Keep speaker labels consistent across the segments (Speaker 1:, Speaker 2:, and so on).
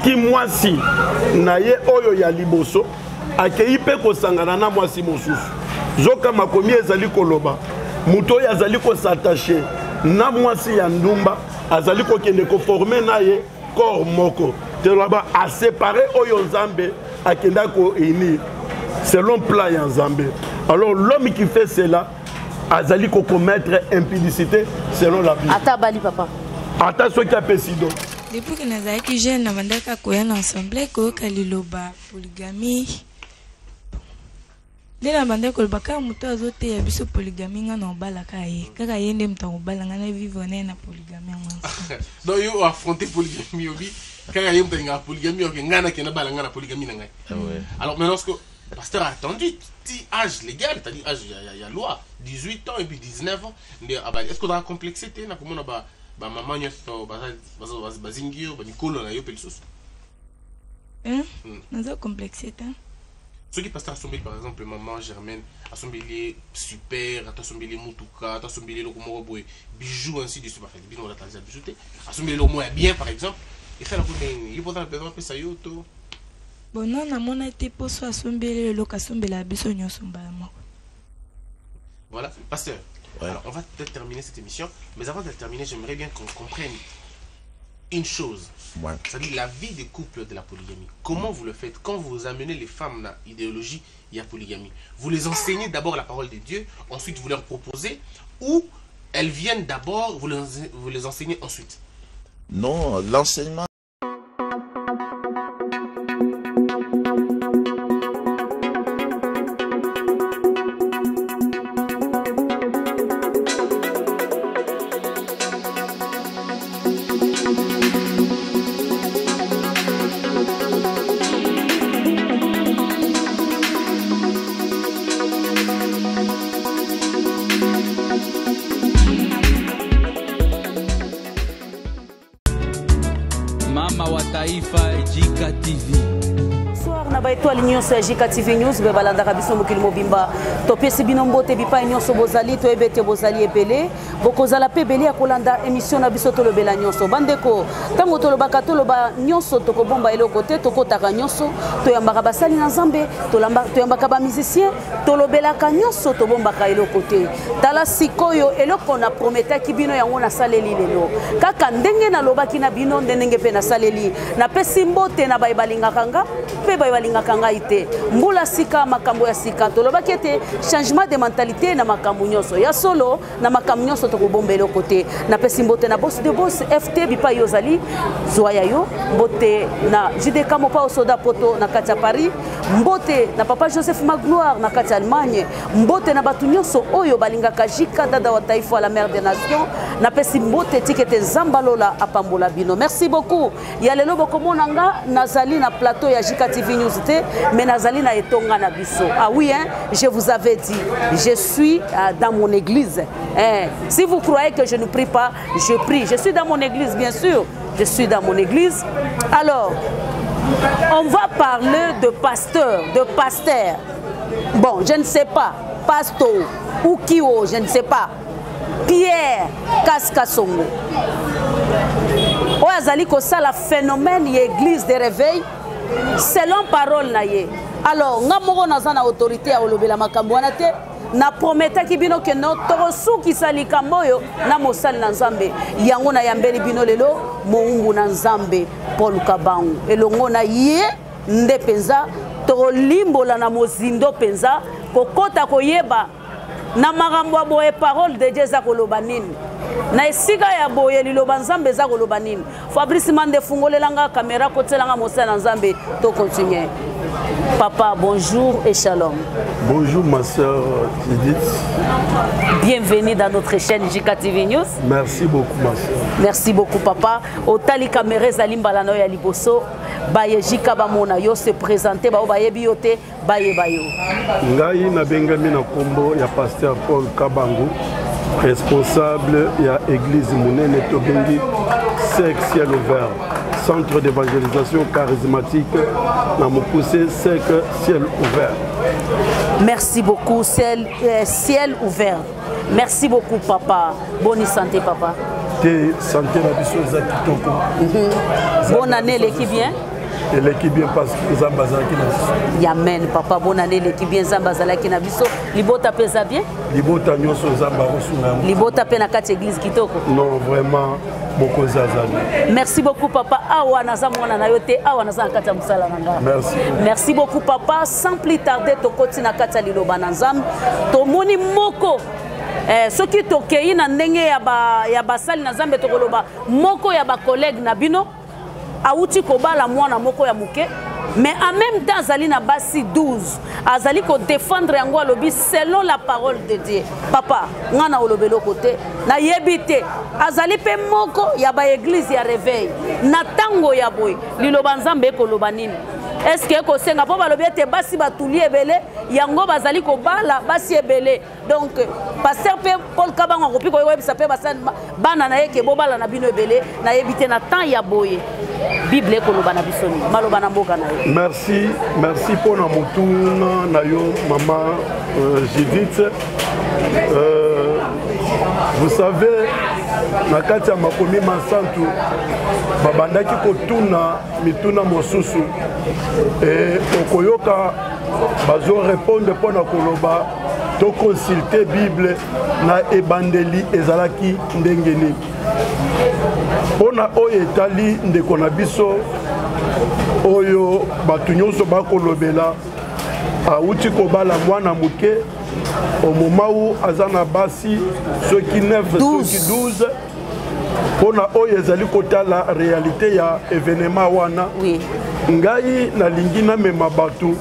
Speaker 1: ki mwasi na ye oyo ya liboso akei pe kosangana na mwasi mosusu zoka makomi ezali koloba muto oyo azali kosatache na mwasi ya ndumba azali kokende koforme na ye corps moko teloba a séparé oyo Nzambe akenda ko unir selon plan ya Nzambe. Alors l'homme qui fait cela azali ko commettre impudicité selon la Bible.
Speaker 2: Ata bali papa.
Speaker 1: Ata ceux qui a pésido.
Speaker 3: Depuis que nazali ki jeune na bandaka koya na ensemble ko kaliloba polygamie. Dès la bande ko baka muto azote ya biso polygamie nga na balaka ye. Kaka yende mtango balanga na vivre na polygamie nga.
Speaker 4: Donc yo affronter polygamie obi. Kaka yende mtango polygamie ok ngana kena balanga na polygamie na ngai. Alors maintenant ce que le pasteur a attendu petit âge légal, c'est-à-dire âge il y a loi 18 ans et puis 19 ans. Est-ce qu'on a complexité na comment ba maman nyoso bazingio ba Nicolo na yo pelsos.
Speaker 3: Naza complexité.
Speaker 4: Ceux qui passent à Sombili, par exemple, maman Germaine, à Sombili super, à Sombili Moutouka, à Sombili Lokomoroboé, bijoux ainsi de suite, enfin, bijoux on a tendance à bijouter, à Sombili Lomo est bien, par exemple, et faire la première, il faut faire un peu ça, yoto.
Speaker 3: Bon, non, on a été pour soi, Sombili, le cas Sombili, la biso, nyo Sombalama.
Speaker 4: Voilà, pasteur. Ouais. Alors, on va peut-être terminer cette émission, mais avant de terminer, j'aimerais bien qu'on comprenne une chose, ouais. C'est-à-dire la vie des couples de la polygamie. Comment vous le faites quand vous amenez les femmes dans l'idéologie, il y a polygamie? Vous les enseignez d'abord la parole de Dieu, ensuite vous leur proposez, ou elles viennent d'abord, vous les enseignez ensuite?
Speaker 5: Non, l'enseignement.
Speaker 2: Jika TV News bebalanda kabiso mokili mobimba topesi bino mbote bipa nyonso bozali to ebete bozali ebele bokozala pe beli ya kolanda émission na biso tolobela nyonso bandeko tango tolobaka toloba nyonso tokobomba eloko te tokotaka nyonso toyambaka basali na Nzambe toyambaka ba musicien tolobelaka nyonso tobombaka eloko te tala sikoyo eloko na prometaki bino yango na saleli lelo kaka ndenge na lobaki na bino ndenge pe na saleli na pesi mbote na bayibalingaka nga pe bayibalingaka nga ite mbula sika makambo ya sika tolobaki ete changement de mentalité na makambo nyonso ya solo na makambo nyonso tokobomba eloko te na pesi mbote na boss de boss FT bipa yozali zoya yo mbote na JDK mopa osoda poto na kati ya Paris mbote na papa Joseph Magloire na kati ya Allemagne mbote na batu nyonso oyo balingaka jika dada wa taifa la mère des nations na pesi mbote tikete Zambalola apambola bino merci beaucoup ya lelo bokomona nga nazali na plateau ya Jika TV News te mais nazali na etonga na biso ah oui hein je vous avais dit je suis dans mon église si vous croyez que je ne prie pas je prie je suis dans mon église bien sûr je suis dans mon église alors on va parler de pasteur bon je ne sais pas pasteur ou Kio je ne sais pas Pierre Kaskasongo Oazali ko ça la phénomène église de réveil selon parole na ye alors nga moko naza na autorité ya olobela makambo wana te na prometa ki bino ke no torosu ki salika moyo na mosali na Nzambe yango na yambeli bino lelo moumbu na Nzambe Paul Kabangu elongo na ye nde penza to limbola na mozindo penza kokota koyeba na makambo ya boye parole de Dieu za koloba nini na esika ya boye liloba Nzambe za koloba nini Fabrice Mande fungolelanga caméra kotelanga mosala na Nzambe to continuer. Papa, bonjour et shalom.
Speaker 1: Bonjour ma soeur Edith.
Speaker 2: Bienvenue dans notre chaîne Jika TV News.
Speaker 1: Merci beaucoup ma soeur.
Speaker 2: Merci beaucoup papa. Otali caméra zalimbala no ya liboso. Baye Jika bamona yo se présenter ba bayebi yote baye bayo.
Speaker 1: Ngai na bengami na kombo ya pasteur Paul Kabangu, responsable ya église monene tobengi Sec Ciel Ouvert, centre d'évangélisation charismatique na Mopoussé Sec Ciel Ouvert.
Speaker 2: Merci beaucoup Ciel Ouvert. Merci beaucoup papa. Bonne santé papa.
Speaker 1: Santé la biso za kitoko.
Speaker 2: Bonne année l'équipe bien.
Speaker 1: Et l'équipe bien parce que Zambazaki na.
Speaker 2: Amen papa, bonne année l'équipe bien Zambazalaki na biso. Libota pesa bien?
Speaker 1: Libota nyoso Zamba osuna.
Speaker 2: Libota pe na kati église kitoko.
Speaker 1: Non, vraiment beaucoup zazali.
Speaker 2: Merci beaucoup papa. Awa naza mwana na yote, awa naza na kati ya musala na nga.
Speaker 1: Merci.
Speaker 2: Merci beaucoup papa. Sans plus tarder to koti na kati ya liloba na Nzambe. To moni moko soki tokei na ndenge ya basali na Nzambe tokoloba moko ya ba collègue na bino auti kobala mwana moko ya muke, mais en même temps azali na basi 12 azali ko défendre yango alobi selon la parole de Dieu. Papa ngana olobelo côté na yebite azali pe moko ya ba église ya réveil na tango ya boy liloba Nzambe koloba nini. Est-ce que ko senga po balobi ete basi batuli ebele yango bazali ko bala basi ebele. Donc pasteur pe Paul Kabanga ko piko yebisa pe bana na yeke bo bala na bino ebele na yebite na temps ya boye. Bible koloba na bisoni maloba na mboka na yo. Merci pour na mutuna na yo maman Judith. Vous savez na kati ya makomi masantu babandaki kotuna mituna mosusu et okoyoka bazo répondre pour na koloba to consulter Bible na ebandeli ezalaki ndengeni. Pona oyo etali ndeko na biso oyo batu nyonso bakolobela auti kobala mwana muke au moment où azana basi ceux qui 9 ceux qui 12 pona oyo ezali kota la réalité ya événement wana. Oui. Ngai na lingina mema batu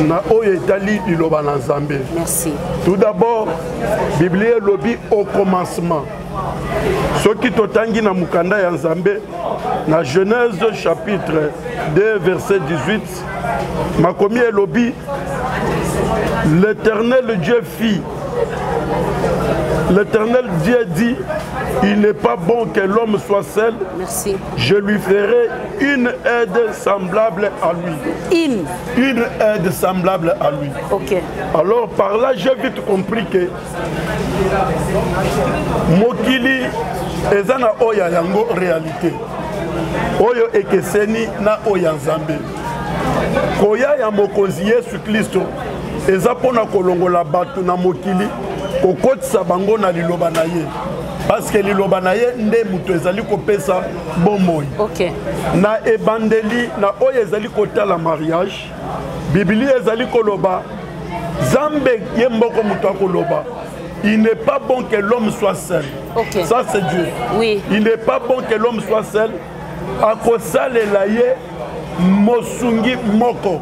Speaker 2: na oyo etali liloba na Nzambe. Merci. Tout d'abord Bible lobi au commencement. Ce qui totangi na mukanda ya Nzambe na Genèse chapitre 2 verset 18 makomi elobi l'Éternel Dieu fit. L'Éternel Dieu dit, il n'est pas bon que l'homme soit seul. Merci. Je lui ferai une aide semblable à lui. Une aide semblable à lui. Ok. Alors par là, j'ai vite compris que Mokili ezana oya yango réalité. Oyo ekeseni na oya Nzambe. Koya ya mokonzi Yesu Kristo eza pona kolongola batu na mokili kokotisa bango na liloba na ye. Parce que liloba na ye nde mutu ezali kopesa bomoi. Ok. Na ebandeli na oyo ezali kotala mariage. Biblia ezali koloba Zambe ye mboko mutu akoloba. Il n'est pas bon que l'homme soit seul. Okay. Ça c'est Dieu. Oui. Il n'est pas bon que l'homme soit seul. Akosalela ye mosungi moko.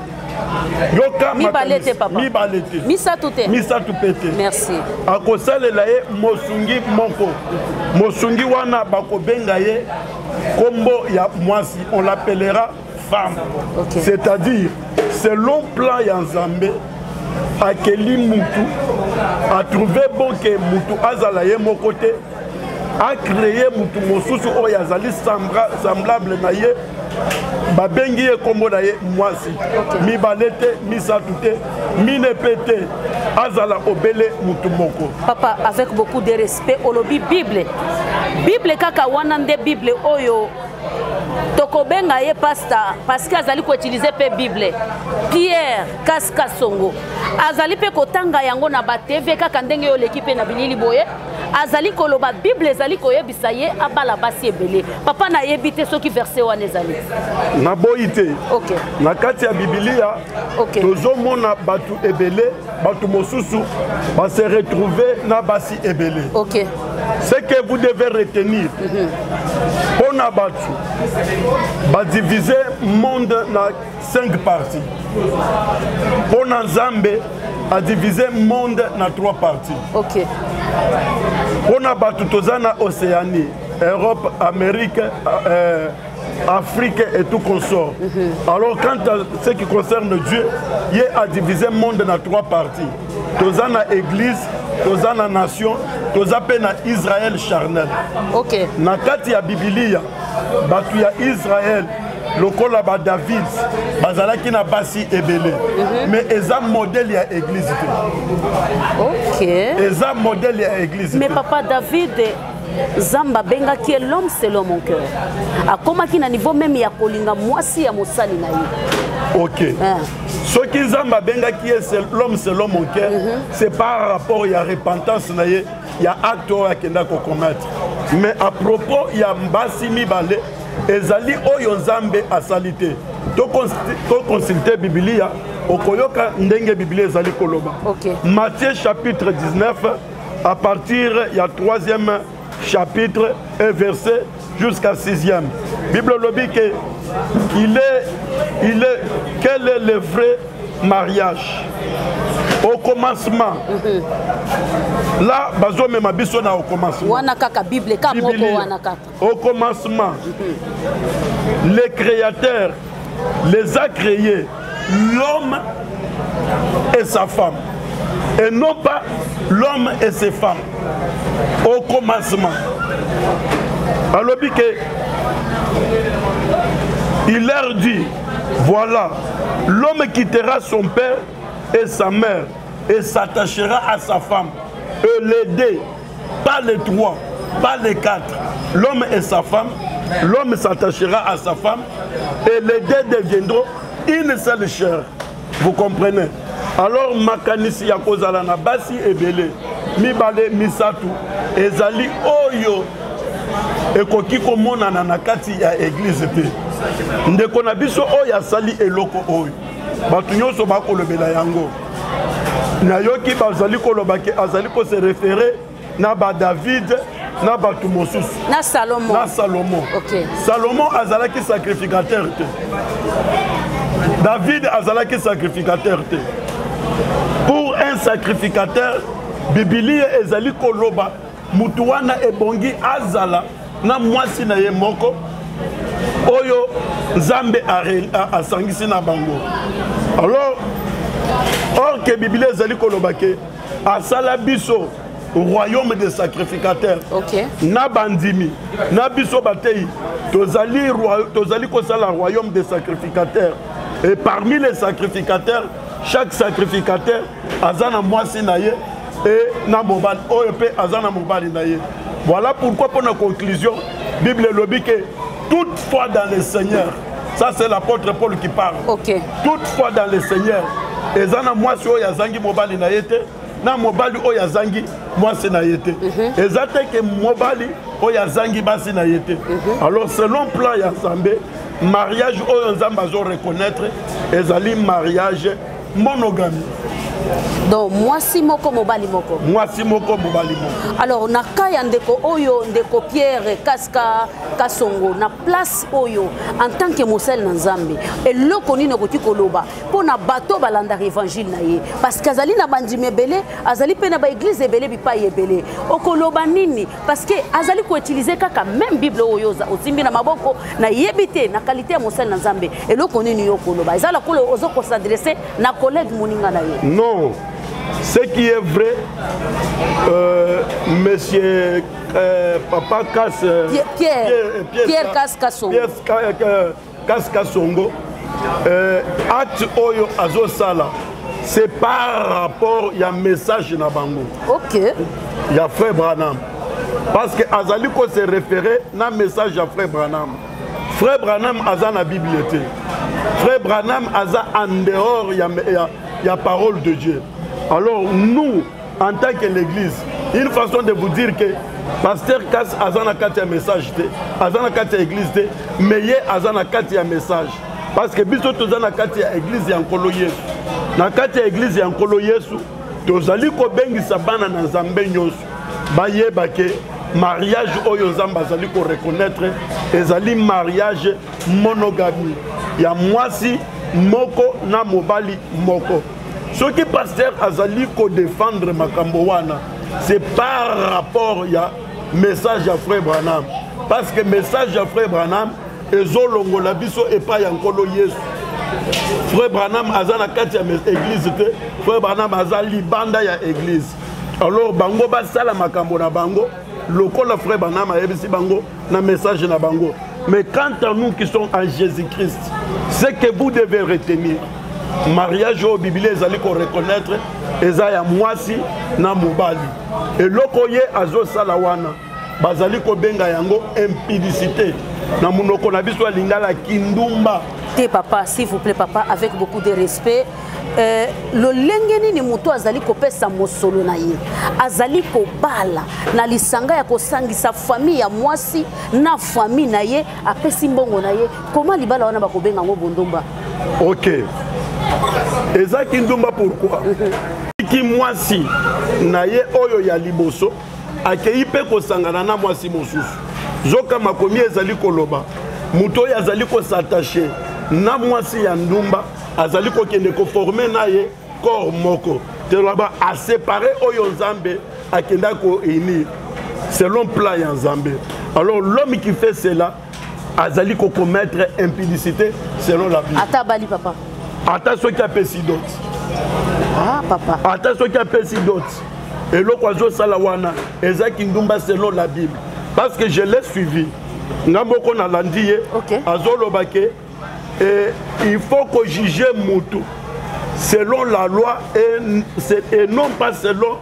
Speaker 2: Yoka mibalete papa.
Speaker 1: Mibalete.
Speaker 2: Misatute.
Speaker 1: Misatupete.
Speaker 2: Merci.
Speaker 1: Akosalela ye mosungi moko. Mosungi wana bakobenga ye kombo ya mwasi. On l'appellera femme. Okay. C'est-à-dire selon plan ya Nzambe akeli mutu a trouvé bon que mutu azala ye mon côté a créé mutu mosusu oyo azali semblable na ye babengi ye kombo na ye mwasi. Mibale te misatu te mine pete azala obele mutu moko. Papa, avec beaucoup de respect olobi Bible kaka wana nde Bible oyo tokobenga ye pasta parce que azali ko utiliser pe Bible Pierre Kaska Songo azali pe kotanga yango na ba TV kaka ndenge yo l'équipe na bilili boye azali koloba Bible ezali koyebisa ye abala basi ebele. Papa na yebite soki verset wana ezali na boite. OK. Na kati ya Biblia OK. Tozomona batu ebele batu mosusu va se retrouver na basi ebele. OK. Ce que vous devez retenir on a battu va diviser monde na 5 parties. On a Nzambe a divisé monde na 3 parties. OK. On a battu tozana Océanie, Europe, Amérique, Afrique et tout consort. Alors quand ce qui concerne Dieu, il a divisé le monde dans 3 parties. Tozana église, tozana nation, tozapena Israël charnel. OK. Na kati ya Biblia, batu ya Israël lokola ba David, bazalaki na basi ebele. Mais eza modèle ya église. OK. Eza modèle ya église. Mais papa David
Speaker 2: Zamba benga qui est l'homme selon mon cœur. A comment qui na niveau même ya kolinga mwasi ya mosali na ye.
Speaker 1: OK. Ce qui Zamba benga qui est l'homme selon mon cœur, c'est par rapport à repentance na ye, il y a acte à kenda ko commettre. Mais à propos il y a mbasi mibale ezali oyo Nzambe asalité. To consulter Biblia okoyoka ndenge Biblia ezali koloba.
Speaker 2: OK.
Speaker 1: Matthieu chapitre 19 à partir il y a 3e chapitre et verset jusqu'à 6e. Bible lobi que quel est le vrai mariage? Au commencement. Là, bazo me mabiso na au commencement.
Speaker 2: Wana kaka Bible ka moko wana kaka.
Speaker 1: Au commencement. Le Créateur les a créés, l'homme et sa femme. Et non pas l'homme et ses femmes. Au commencement. Alors il leur dit, voilà, l'homme quittera son père et sa mère et s'attachera à sa femme. Et les deux, pas les trois, pas les quatre. L'homme et sa femme, l'homme s'attachera à sa femme et les deux deviendront une seule chair. Vous comprenez? Alors makanisi ya kozala na basi ebele mibale misatu ezali oyo ekoki komonana na kati ya église te. Ndeko na biso oyo asali eloko oyo bato nyonso bakolobela yango. Nayoki bazali kolobaki azali ko se référer na ba David na bato mosusu
Speaker 2: na Salomon.
Speaker 1: Na Salomon.
Speaker 2: OK.
Speaker 1: Salomon azalaki sacrificateur te. David azalaki sacrificateur te. Pour un sacrificateur, Biblia ezali koloba mutu wana ebongi azala na mwasi na ye moko oyo Nzambe asangisi na bango. Alors, or que Biblia ezali koloba ke asala biso royaume des sacrificateurs.
Speaker 2: OK.
Speaker 1: Na bandimi, na biso batei, tozali kosala royaume des sacrificateurs. Et parmi les sacrificateurs, chaque sacrificateur azana mwasi na ye et na mobali oyo pe azana mobali na ye. Voilà pourquoi pour la conclusion, Bible lobi que toutefois dans le Seigneur, ça c'est l'apôtre Paul qui parle.
Speaker 2: OK.
Speaker 1: Toutefois dans le Seigneur, ezana mwasi oyo azangi mobali na ye te, na mobali oyo azangi mwasi na ye te. Ezate que mobali oyo azangi basi na ye te. Alors selon plan ya Nzambe, mariage oyo Nzambe azo reconnaître ezali mariage monogamie.
Speaker 2: Donc mwasi moko mobali moko.
Speaker 1: Mwasi moko mobali moko.
Speaker 2: Alors na kaya ndeko oyo ndeko Pierre Kaska Kasongo na place oyo en tant que mosel na Nzambe eloko nini koki koloba pona bato balanda évangile na ye parce que azali na bandimi ebele azali pe na ba église ebele bipai ebele okoloba nini parce que azali ko utiliser kaka même Bible oyo osimbi na maboko na yebite na qualité ya mosel na Nzambe eloko nini yo koloba ezala ko ozo ko s'adresser na collègue moninga na ye.
Speaker 1: Non, ce qui est vrai, monsieur Papa Kass,
Speaker 2: Pierre Kaskasongo,
Speaker 1: Kaskasongo, acte oyo azo sala, c'est par rapport à un message na bango.
Speaker 2: OK.
Speaker 1: Il y a frère Branham. Parce que azali ko se référer na message à frère Branham. Frère Branham aza na bibliothèque. Frère Branham aza en dehors il y a parole de Dieu. Alors nous, en tant que l'église, une façon de vous dire que pasteur Kass azana kati ya message te, azana kati ya église te, mais ye azana kati ya message. Parce que biso tozana kati ya église ya nkolo Yesu. Na kati ya église ya nkolo Yesu, tozali ko bengisa bana na Nzambe nyonso. Bayeba ke mariage oyo Nzambe azali ko reconnaître ezali mariage monogamie. Ya mwasi moko na mobali moko. Ce qui pasteur azali ko défendre makambo wana, c'est par rapport à message à frère Branham. Parce que message à frère Branham ezolongo la biso et pas yankolo Yesu. Frère Branham azana kati ya église te, frère Branham azali banda ya église. Alors bango ba sala makambo na bango, lokola frère Branham ayebisi bango na message na bango. Mais quant à nous qui sommes en Jésus-Christ, ce que vous devez retenir, mariage au Bible ezali ko reconnaître eza ya mwasi na mobali. Et lokoye azo sala wana bazali ko benga yango impudicité na munoko na biso lingala kindumba.
Speaker 2: Papa, s'il vous plaît, papa, avec beaucoup de respect. Le lengeni ni muto azali kopesa mosolo na ye. Azali ko bala na lisanga ya kosangisa famille ya mwasi na famille na ye apesi mbongo na ye. Comment libala wana bakobenga ngo bondumba?
Speaker 1: OK. Eza kindumba pourquoi? Ki mwasi na ye oyo ya liboso akei pe kosangana na mwasi mosusu. Zoka makomi ezali koloba. Muto ya azali ko s'attacher na mwasi ya ndumba azali ko kende ko former na ye corps moko te laba a séparer oyo nzambe akenda ko unir selon plan ya nzambe. Alors l'homme qui fait cela azali ko commettre impudicité selon la Bible.
Speaker 2: Ata bali papa.
Speaker 1: Ata so ki apesi dot.
Speaker 2: Ah papa.
Speaker 1: Ata so ki apesi dot. Et lo kwa zo sala wana ezaki ndumba selon la Bible parce que je l'ai suivi. Ngamboko na landiye azoloba ke il faut que juger Moutou selon la loi et non pas selon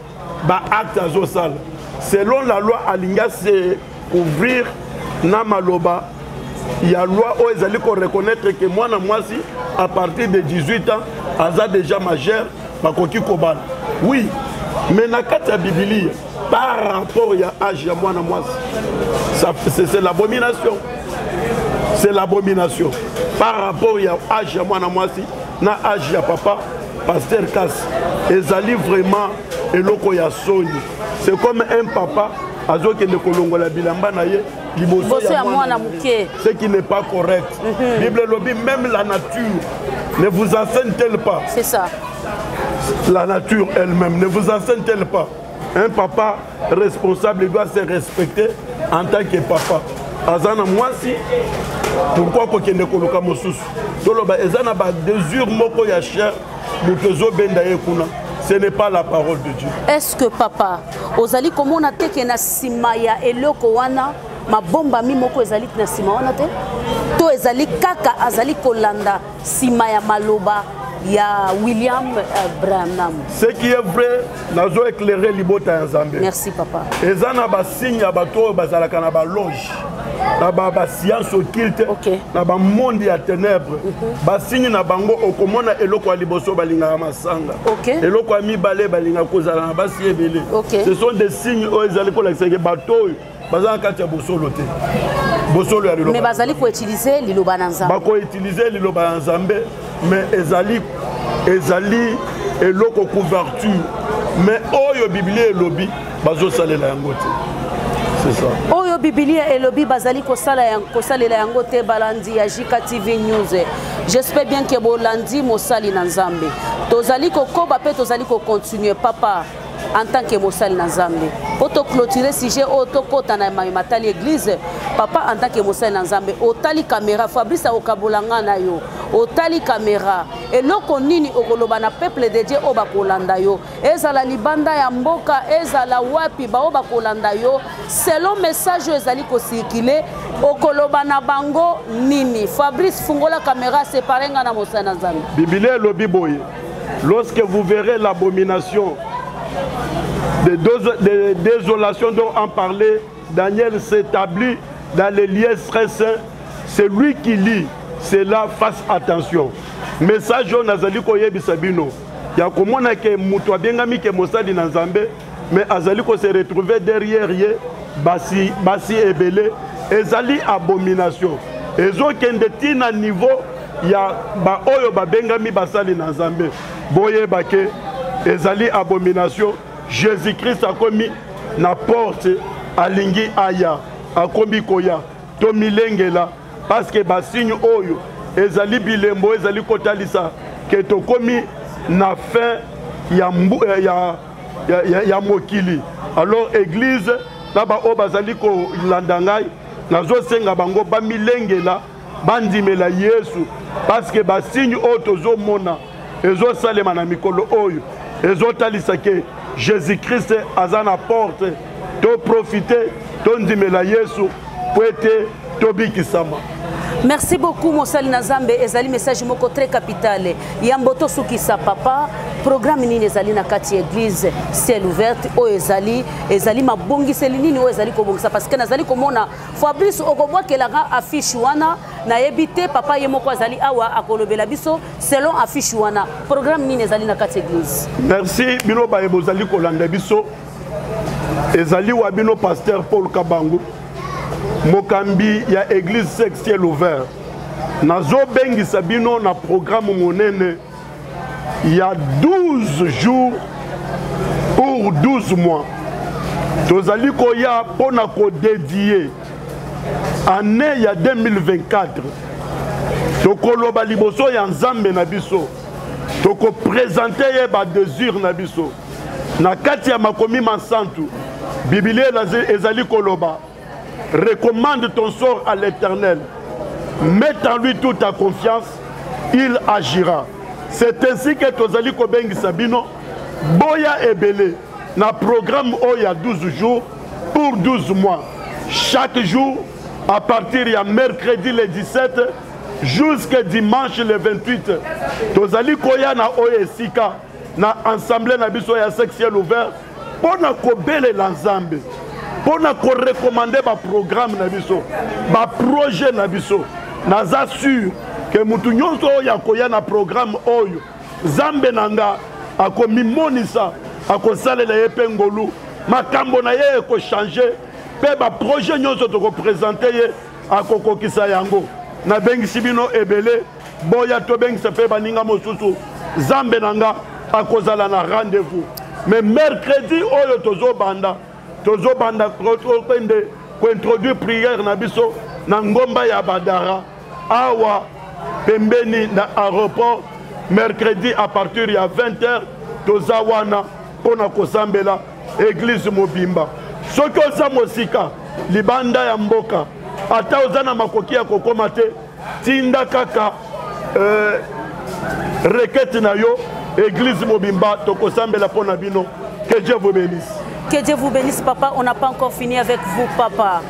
Speaker 1: acte azosal. Selon la loi alinga se couvrir na maloba. Il y a loi où ils allaient reconnaître que moi na mwasi à partir de 18 ans aza déjà majeur makoki kobal. Oui, mais na kata Biblia par rapport à âge ya moi na mwasi c'est l'abomination. C'est l'abomination. Par rapport à âge à moi na âge à papa, pasteur Kass, ezali vraiment eloko ya soni. C'est comme un papa azo ke ne kolongola bilamba na ye liboso ya mwana muke. Ce qui n'est pas correct. Bible lobby même la nature ne vous enseigne-t-elle pas?
Speaker 2: C'est ça.
Speaker 1: La nature elle-même ne vous enseigne-t-elle pas? Un papa responsable doit se respecter en tant que papa. Azana mwasi pourquoi kokende koluka mosusu toloba ezana ba désir moko ya cher mutezo benda yekuna. Ce n'est pas la parole de Dieu.
Speaker 2: Est-ce que papa ozali komona teke na sima ya eloko wana mabomba mi moko ezali na sima wana te to ezali kaka azali kolanda sima ya maloba ya William Branham?
Speaker 1: Ce qui est vrai, nazo éclairer libota ya Nzambe.
Speaker 2: Merci papa.
Speaker 1: Ezana ba signe ya bato bazalaka na ba loge. Na ba science occulte, na ba monde ya ténèbres. Ba signe na bango okomona eloko ya liboso balinga masanga. Eloko ya mibale balinga kozala na basi ebele. Ce sont des signes où ezali ko lakiseke bato bazalaka kati ya bosolo te. Bosolo ya liloba.
Speaker 2: Mais bazali ko utiliser liloba na Nzambe.
Speaker 1: Ba ko utiliser liloba na Nzambe. Mais ezali eloko couverture mais oyo Biblia elobi bazo salela yango te. C'est ça.
Speaker 2: Oyo Biblia elobi bazali ko salela yango te balandi ya JK TV News. J'espère bien que bolandi mosali na Nzambe. Tozali ko koba pe tozali ko continuer papa en tant que mosali na Nzambe. Poto clôturer sujet auto kota na matali église papa en tant que mosali na Nzambe. Otali caméra Fabrice okabolanga na yo. Otali caméra eloko nini okoloba na peuple de Dieu oba kolanda yo ezala libanda ya mboka ezala wapi ba oba kolanda yo selon message ezali ko circuler okoloba na bango nini. Fabrice fungola caméra séparenga na mosali na Nzambe.
Speaker 1: Biblia lobi boye lorsque vous verrez l'abomination de désolation dont en parlait Daniel s'établit dans les lieux très saints. C'est lui qui lit cela, fasse attention. Message on azali ko yebisa bino ya komona ke mutu abengami ke mosali na Nzambe mais azali ko se retrouver derrière ye basi ebele ezali abomination ezo kende tina niveau ya ba oyo babengami basali na Nzambe boye bake ezali abomination. Jésus-Christ a commis na porte alingi aya akombi koya to milengela parce que ba signe oyo ezali bilembo ezali kotalisa ke to komi na fin ya mokili. Alors église na ba o bazali ko landangai nazo senga bango ba milengela bandimela Yesu parce que ba signe oyo tozo mona ezo salema na mikolo oyo ezo talisa ke Jésus-Christ aza na porte to profiter to ndimela Yesu poete to bikisama.
Speaker 2: Merci beaucoup Mosali na Nzambe ezali message moko très capital. Yamboto sukisa papa programme nini ezali na kati église ciel ouverte o ezali mabongiseli nini o ezali kobongisa parce que nazali komona Fabrice okobwakelaka affiche wana na yebite papa ye moko azali awa akolobela biso selon affiche wana programme nini ezali na kati église.
Speaker 1: Merci bino ba ebozali kolanda biso ezali wa bino pasteur Paul Kabangu mokambi ya église ciel ouvert nazo bengisa bino na programme monene. Il y a 12 jours pour 12 mois. Tozali koya pona ko dédié année ya 2024. Toko loba liboso ya nzambe na biso. Toko présenter ba désir na biso. Na kati ya makomi masantu. Biblia ezali koloba. Recommande ton sort à l'Éternel. Mets en lui toute ta confiance, il agira. C'est ainsi que Tozali Kobengi Sabino, Boya Ebele, na programme Oya 12 jours pour 12 mois. Chaque jour, à partir de mercredi le 17 jusqu'à dimanche le 28, Tozali Koya na Oya Sika, na ensemble na biso ya ciel ouvert, pour na kobele l'ensemble, pour na ko recommander ba programme na biso, ba projet na biso, na assure que mutu nyonso oyo akoya na programme oyo zambe nanga akomimonisa akosalela ye mpe ngolu makambo na ye ekochange mpe baprojet nyonso tokopresente ye akokokisa yango nabengisi bino ebele boya tobengisa mpe baninga mosusu zambe nanga akozala na rendez-vous mais mercredi oyo tozobanda kokende kointroduire prière na biso na ngomba ya badara awa pembeni na aéroport mercredi à partir de 20h tozawana pona kosambela église mobimba soki oza mosika libanda ya mboka ata oza na makoki ya kokoma te tinda kaka requête na yo église mobimba tokosambela pona bino. Que Dieu vous bénisse.
Speaker 2: Que Dieu vous bénisse papa. On n'a pas encore fini avec vous papa.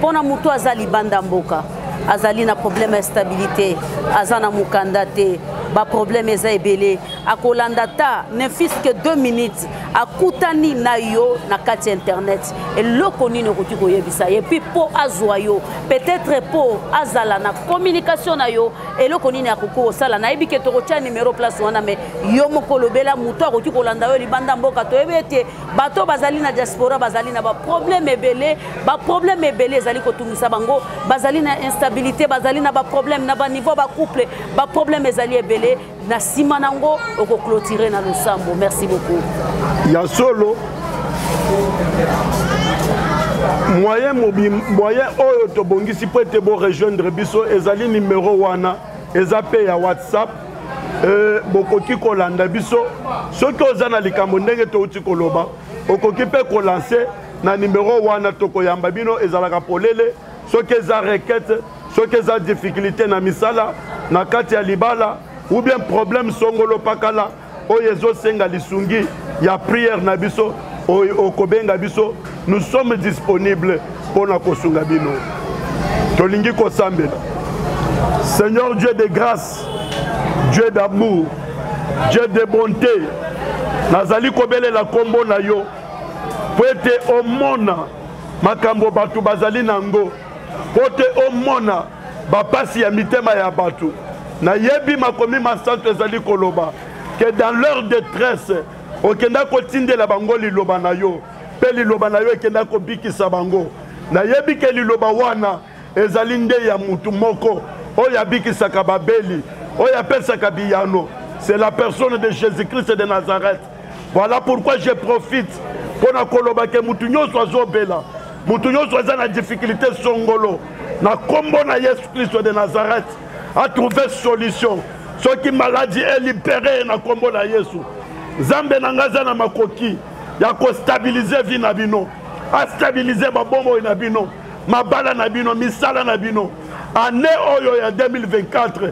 Speaker 2: Pona mutu azali banda mboka azali na problème de stabilité azana mukanda te ba problème eza ebele akolanda ta ne fils que 2 minutes akutani na yo na kati internet et loko nini okuti koyebisa et puis po azwa yo peut-être po azala na communication na yo et loko nini akoko sala na yebi ke tokotia numéro place wana mais yo mokolobela muto akuti kolanda yo libanda mboka to ebete bato bazali na diaspora bazali na ba problème ebele ezali kotungisa bango bazali na instabilité bazali na ba problème na ba niveau ba couple ba problème ezali ebele na sima nango oko clôturer na losambo. Merci beaucoup.
Speaker 1: Ya solo moyen oyo to bongisi po te bo rejoindre biso ezali numéro wana ezape ya WhatsApp bokoki kolanda biso soki oza na likambo ndenge to uti koloba okoki pe ko lancer na numéro wana to koyamba bino ezalaka polele soki eza requête soki eza difficulté na misala na kati ya libala ou bien problème songolo pakala oyo ezosenga lisungi ya prière na biso okobenga biso nous sommes disponibles pour na kosunga bino tolingi kosambela. Seigneur Dieu de grâce, Dieu d'amour, Dieu de bonté, nazali kobelela kombo na yo po ete omona makambo batu bazali nango po ete omona bapasi ya mitema ya batu na yebi makomi masanto ezali koloba que dans leur détresse okenda kotindela bango liloba na yo pe liloba na yo ekenda kobikisa bango na yebi ke liloba wana ezali nde ya mutu moko oyo abikisaka babeli oyo apesaka biyano. C'est la personne de Jésus-Christ de Nazareth. Voilà pourquoi je profite pour na koloba ke mutu nyonso azobela mutu nyonso aza na difficulté songolo na kombo na Yesu Christ de Nazareth a trouvé solution. Ceux qui maladie est libéré na kombo na Yesu. Zambe na ngaza na makoki ya ko stabiliser vie na bino, a stabiliser ba bombo na bino, mabala na bino, misala na bino. Année oyo ya 2024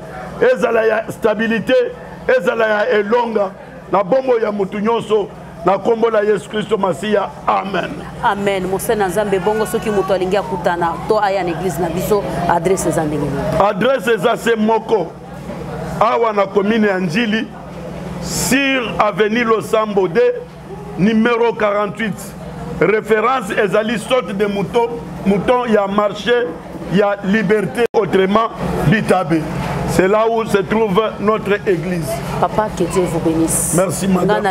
Speaker 1: ezala ya stabilité, ezala ya elonga na bombo ya mutu nyonso na kombo la Yesu Kristo Masiya. Amen.
Speaker 2: Amen. Mosena Nzambe bongo soki mutu alingi akutana to aya na église na biso adresse za ndenge.
Speaker 1: Adresse za se moko awa na commune ya Njili sur avenue Losambo D, numéro 48. Référence ezali sorte de mouton, il y a marché, il y a liberté, autrement Bitabe. C'est là où se trouve notre église.
Speaker 2: Papa, que Dieu vous bénisse.
Speaker 1: Merci, madame.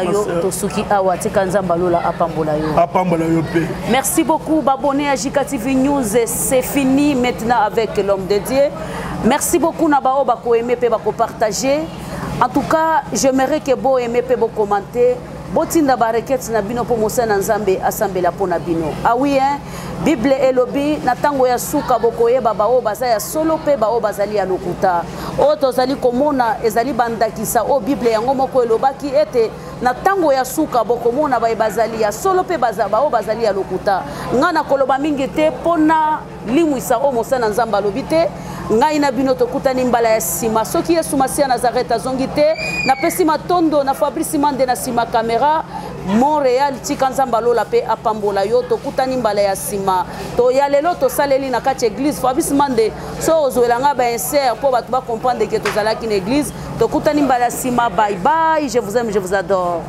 Speaker 2: Merci beaucoup, abonné à JKTV News. C'est fini maintenant avec l'homme de Dieu. Merci beaucoup, Nabao, Bako aimer, Bako partager. En tout cas, j'aimerais que vous aimez, vous commenter. Botinda bareket na bino po mosana nzambe asambela po na bino. Ah oui hein, Bible elobi na tango ya suka bokoyeba bao baza ya solo pe bao bazali ya lokuta. O tozali komona ezali bandakisa o Bible yango moko elobaki ete na tango ya suka bokomona ba bazali ya solo pe baza bao bazali ya lokuta. Ngana koloba mingi te pona limwisa o mosana nzamba alobi te. Ngai na bino tokutani mbala ya sima soki Yesu Masia Nazareth azongi te na pesi matondo na Fabrice Mande na sima kamera Montréal tikanzamba lola pe apambola yo tokutani mbala ya sima to ya lelo to saleli na kati église Fabrice Mande so ozoelanga ba insert pour ba comprendre que tozalaki na église tokutani mbala ya sima. Bye bye, je vous aime, je vous adore.